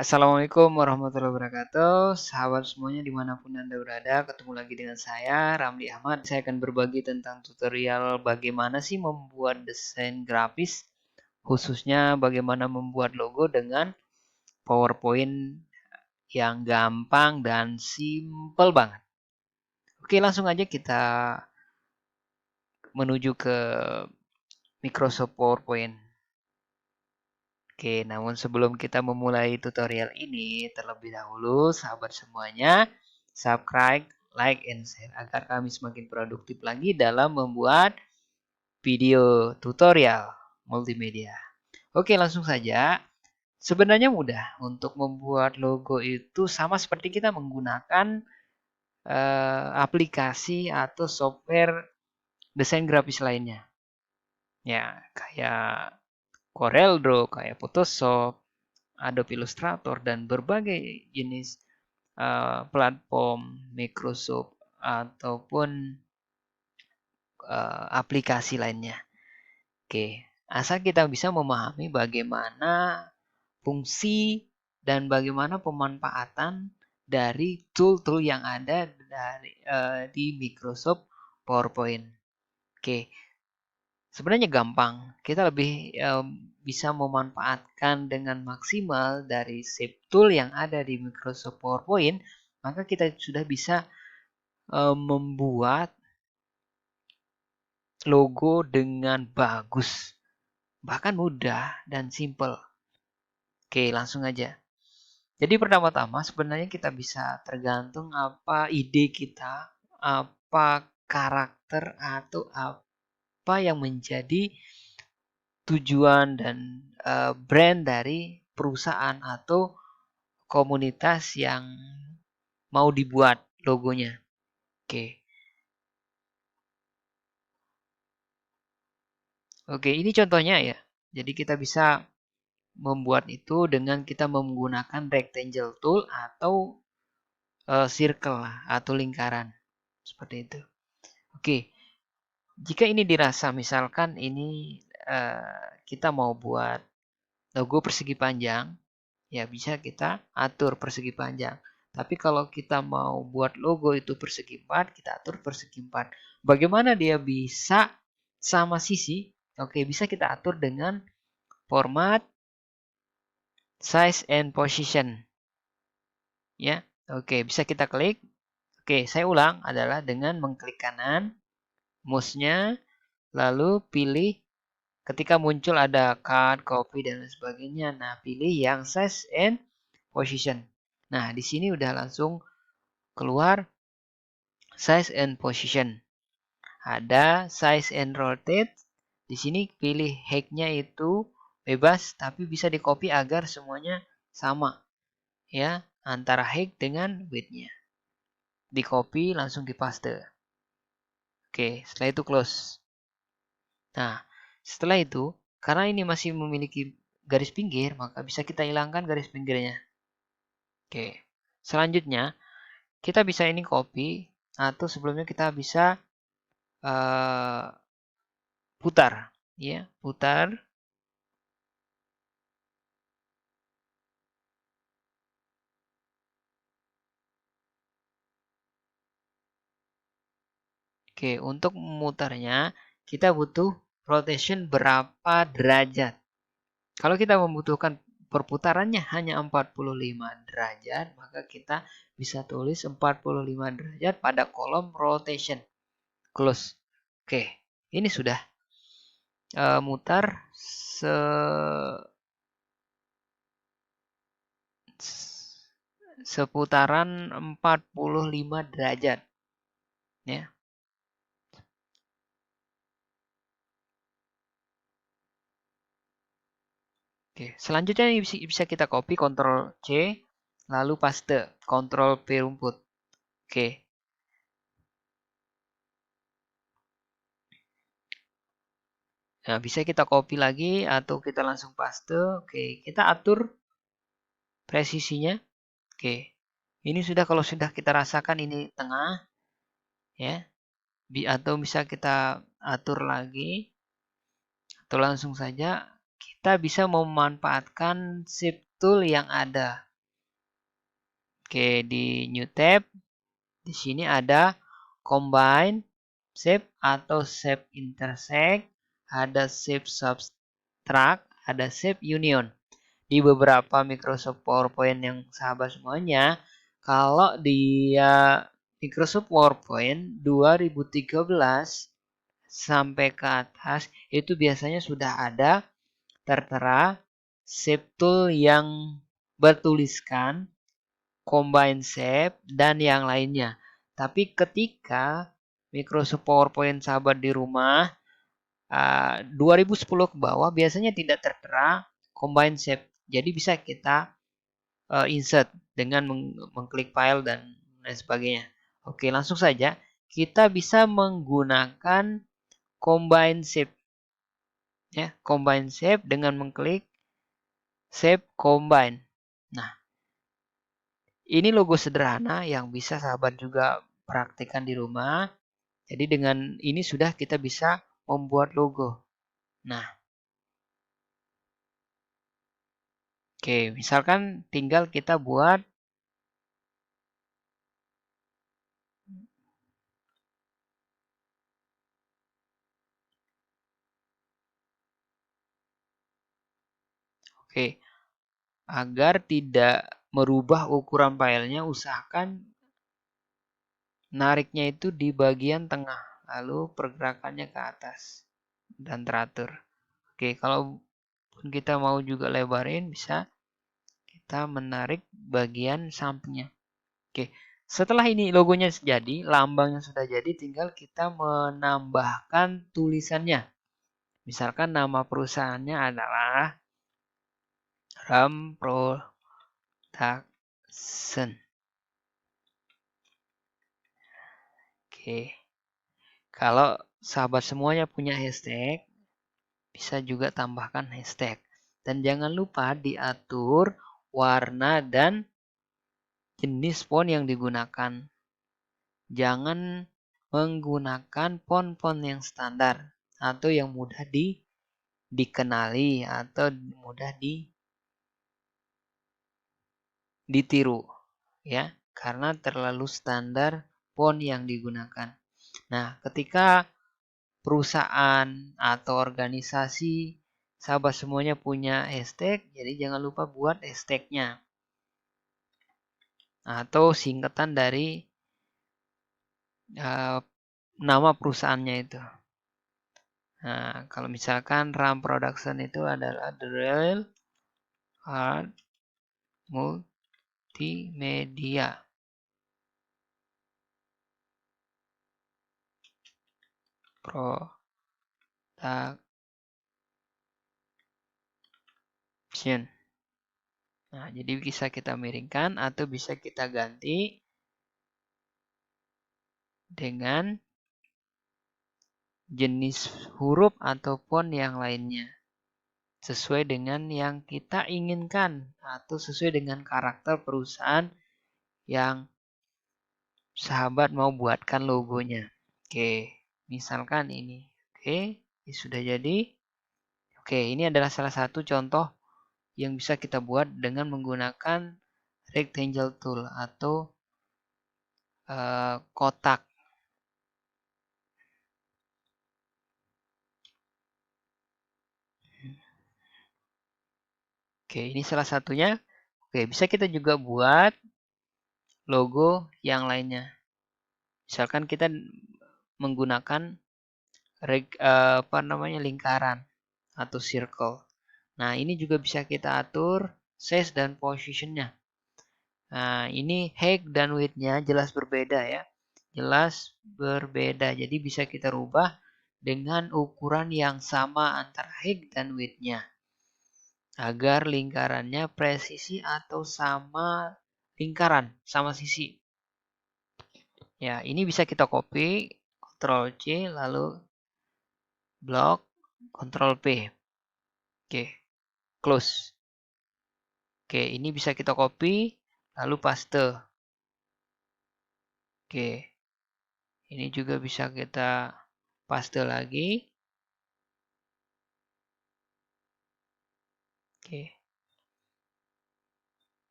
Assalamualaikum warahmatullahi wabarakatuh. Sahabat semuanya dimanapun Anda berada, ketemu lagi dengan saya, Ramli Ahmad. Saya akan berbagi tentang tutorial bagaimana sih membuat desain grafis, khususnya bagaimana membuat logo dengan PowerPoint yang gampang dan simple banget. Oke, langsung aja kita menuju ke Microsoft PowerPoint. Oke, namun sebelum kita memulai tutorial ini, terlebih dahulu sahabat semuanya, subscribe, like, and share agar kami semakin produktif lagi dalam membuat video tutorial multimedia. Oke, langsung saja. Sebenarnya mudah untuk membuat logo itu sama seperti kita menggunakan aplikasi atau software desain grafis lainnya. Ya, kayak Corel Draw, kayak Photoshop, Adobe Illustrator, dan berbagai jenis platform Microsoft ataupun aplikasi lainnya. Oke, asal kita bisa memahami bagaimana fungsi dan bagaimana pemanfaatan dari tool-tool yang ada di Microsoft PowerPoint. Oke, sebenarnya gampang. Kita lebih bisa memanfaatkan dengan maksimal dari shape tool yang ada di Microsoft PowerPoint, maka kita sudah bisa membuat logo dengan bagus, bahkan mudah dan simple. Oke, langsung aja. Jadi pertama-tama sebenarnya kita bisa tergantung apa ide kita, apa karakter atau apa yang menjadi tujuan dan brand dari perusahaan atau komunitas yang mau dibuat logonya. Oke, ini contohnya ya. Jadi kita bisa membuat itu dengan kita menggunakan rectangle tool atau circle atau lingkaran. Seperti itu. Oke, jika ini dirasa misalkan ini kita mau buat logo persegi panjang, ya bisa kita atur persegi panjang. Tapi kalau kita mau buat logo itu persegi 4, kita atur persegi 4. Bagaimana dia bisa sama sisi? Oke, bisa kita atur dengan format, size, and position. Ya, oke, bisa kita klik. Oke, saya ulang adalah dengan mengklik kanan, mouse-nya, lalu pilih ketika muncul ada cut, copy, dan sebagainya. Nah, pilih yang size and position. Nah, di sini udah langsung keluar size and position. Ada size and rotate. Di sini pilih height-nya itu bebas, tapi bisa di copy agar semuanya sama. Ya, antara height dengan width-nya. Di copy langsung di paste. Oke, setelah itu close. Nah, setelah itu, karena ini masih memiliki garis pinggir, maka bisa kita hilangkan garis pinggirnya. Oke, selanjutnya kita bisa ini copy atau sebelumnya kita bisa putar, ya, putar. Oke, untuk memutarnya kita butuh rotation berapa derajat. Kalau kita membutuhkan perputarannya hanya 45 derajat, maka kita bisa tulis 45 derajat pada kolom rotation. Close. Oke, ini sudah mutar seputaran 45 derajat. Ya. Oke, selanjutnya bisa kita copy Ctrl C, lalu paste, Ctrl V rumput. Oke. Nah, bisa kita copy lagi atau kita langsung paste. Oke, kita atur presisinya. Oke. Ini sudah kalau sudah kita rasakan ini tengah, ya. Atau bisa kita atur lagi. Atau langsung saja kita bisa memanfaatkan shape tool yang ada. Oke, di new tab di sini ada combine shape atau shape intersect, ada shape subtract, ada shape union. Di beberapa Microsoft PowerPoint yang sahabat semuanya, kalau dia Microsoft PowerPoint 2013 sampai ke atas itu biasanya sudah ada tertera shape tool yang bertuliskan combine shape dan yang lainnya. Tapi ketika Microsoft PowerPoint sahabat di rumah 2010 ke bawah biasanya tidak tertera combine shape. Jadi bisa kita insert dengan mengklik file dan lain sebagainya. Oke, langsung saja kita bisa menggunakan combine shape. Ya, combine shape dengan mengklik shape combine. Nah, ini logo sederhana yang bisa sahabat juga praktikkan di rumah. Jadi dengan ini sudah kita bisa membuat logo. Nah, oke, misalkan tinggal kita buat oke, agar tidak merubah ukuran filenya, usahakan nariknya itu di bagian tengah, lalu pergerakannya ke atas dan teratur. Oke, kalau kita mau juga lebarin, bisa kita menarik bagian sampingnya. Oke, setelah ini logonya jadi, lambangnya sudah jadi, tinggal kita menambahkan tulisannya. Misalkan nama perusahaannya adalah RAM Production. Oke, kalau sahabat semuanya punya hashtag, bisa juga tambahkan hashtag. Dan jangan lupa diatur warna dan jenis font yang digunakan. Jangan menggunakan font-font yang standar atau yang mudah dikenali atau mudah ditiru, ya, karena terlalu standar font yang digunakan. Nah, ketika perusahaan atau organisasi sahabat semuanya punya hashtag, jadi jangan lupa buat hashtagnya atau singkatan dari nama perusahaannya itu. Nah, kalau misalkan RAM Production itu adalah The Real Art Multimedia Production. Nah, jadi bisa kita miringkan atau bisa kita ganti dengan jenis huruf atau font yang lainnya. Sesuai dengan yang kita inginkan atau sesuai dengan karakter perusahaan yang sahabat mau buatkan logonya. Oke, misalkan ini. Oke, ini sudah jadi. Oke, ini adalah salah satu contoh yang bisa kita buat dengan menggunakan rectangle tool atau kotak. Oke, ini salah satunya. Oke, bisa kita juga buat logo yang lainnya. Misalkan kita menggunakan lingkaran atau circle. Nah, ini juga bisa kita atur size dan positionnya. Nah, ini height dan width-nya jelas berbeda ya. Jelas berbeda. Jadi bisa kita rubah dengan ukuran yang sama antara height dan width-nya. Agar lingkarannya presisi atau sama lingkaran, sama sisi. Ya, ini bisa kita copy, Ctrl C, lalu blok, Ctrl P. Oke, close. Oke, ini bisa kita copy, lalu paste. Oke, ini juga bisa kita paste lagi. Oke.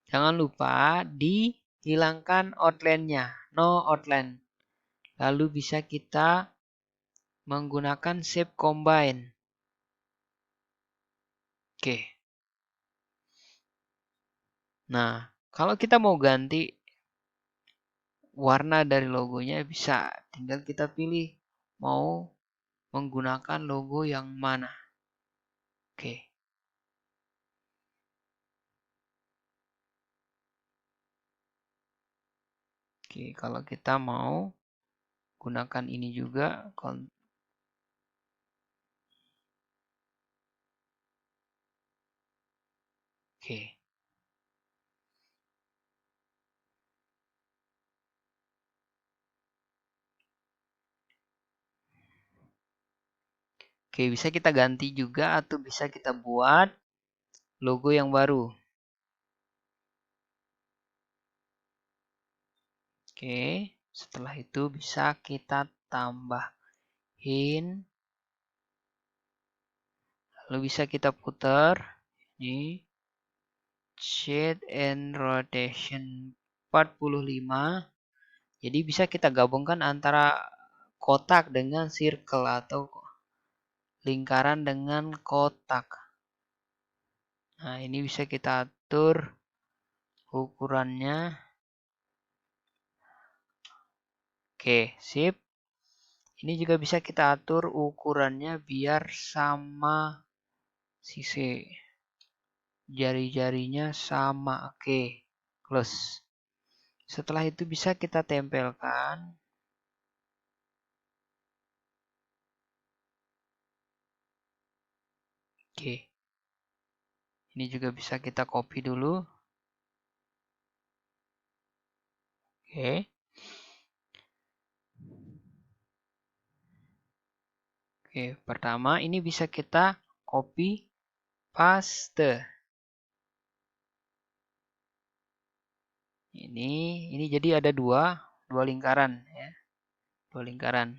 Jangan lupa di hilangkan outline-nya, no outline. Lalu bisa kita menggunakan shape combine. Oke. Nah, kalau kita mau ganti warna dari logonya bisa. Tinggal kita pilih mau menggunakan logo yang mana. Oke. Oke, kalau kita mau gunakan ini juga. Oke. Oke, bisa kita ganti juga atau bisa kita buat logo yang baru. Oke, setelah itu bisa kita tambahin. Lalu bisa kita putar. Ini shade and rotation 45. Jadi bisa kita gabungkan antara kotak dengan circle atau lingkaran dengan kotak. Nah, ini bisa kita atur ukurannya. Oke, sip. Ini juga bisa kita atur ukurannya biar sama sisi jari-jarinya sama. Oke, close. Setelah itu bisa kita tempelkan. Oke. Ini juga bisa kita copy dulu. Oke. Oke, pertama ini bisa kita copy paste. Ini jadi ada dua lingkaran ya. Dua lingkaran.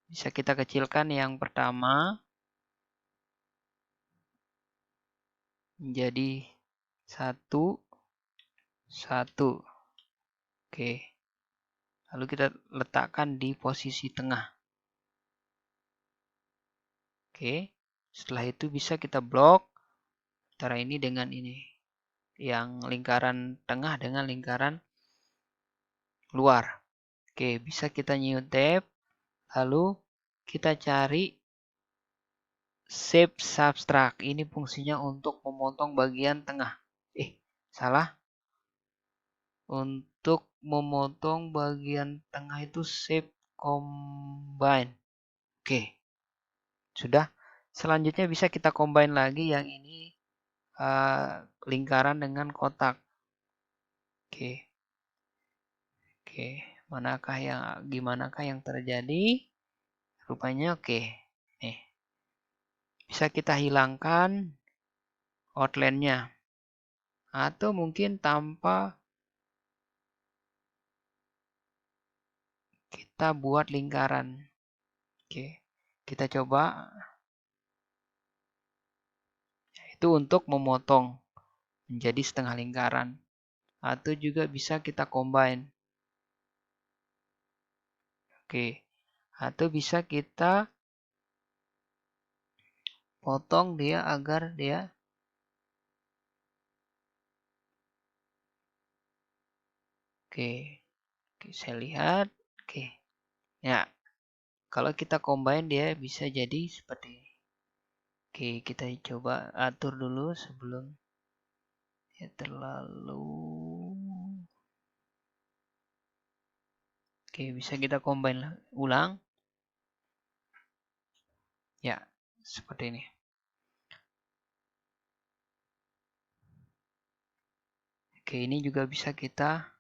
Bisa kita kecilkan yang pertama menjadi 1, 1. Oke. Lalu kita letakkan di posisi tengah. Oke. Setelah itu bisa kita blok antara ini dengan ini. Yang lingkaran tengah dengan lingkaran luar. Oke, bisa kita new tab. Lalu kita cari shape subtract. Ini fungsinya untuk memotong bagian tengah. Salah. Untuk memotong bagian tengah itu shape combine. Oke. Sudah. Selanjutnya bisa kita combine lagi yang ini lingkaran dengan kotak. Oke. Oke. Gimanakah yang terjadi? Rupanya oke. Nih. Bisa kita hilangkan outline-nya. Atau mungkin tanpa kita buat lingkaran. Oke. Kita coba. Itu untuk memotong menjadi setengah lingkaran. Atau juga bisa kita combine. Oke. Atau bisa kita potong dia agar dia Oke. Oke, saya lihat. Oke. Ya. Kalau kita combine dia bisa jadi seperti ini. Oke, kita coba atur dulu sebelum ya terlalu. Oke, bisa kita combine ulang. Ya, seperti ini. Oke, ini juga bisa kita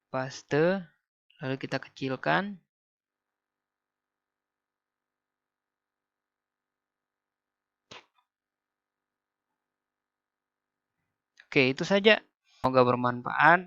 paste, lalu kita kecilkan. Oke, itu saja. Semoga bermanfaat.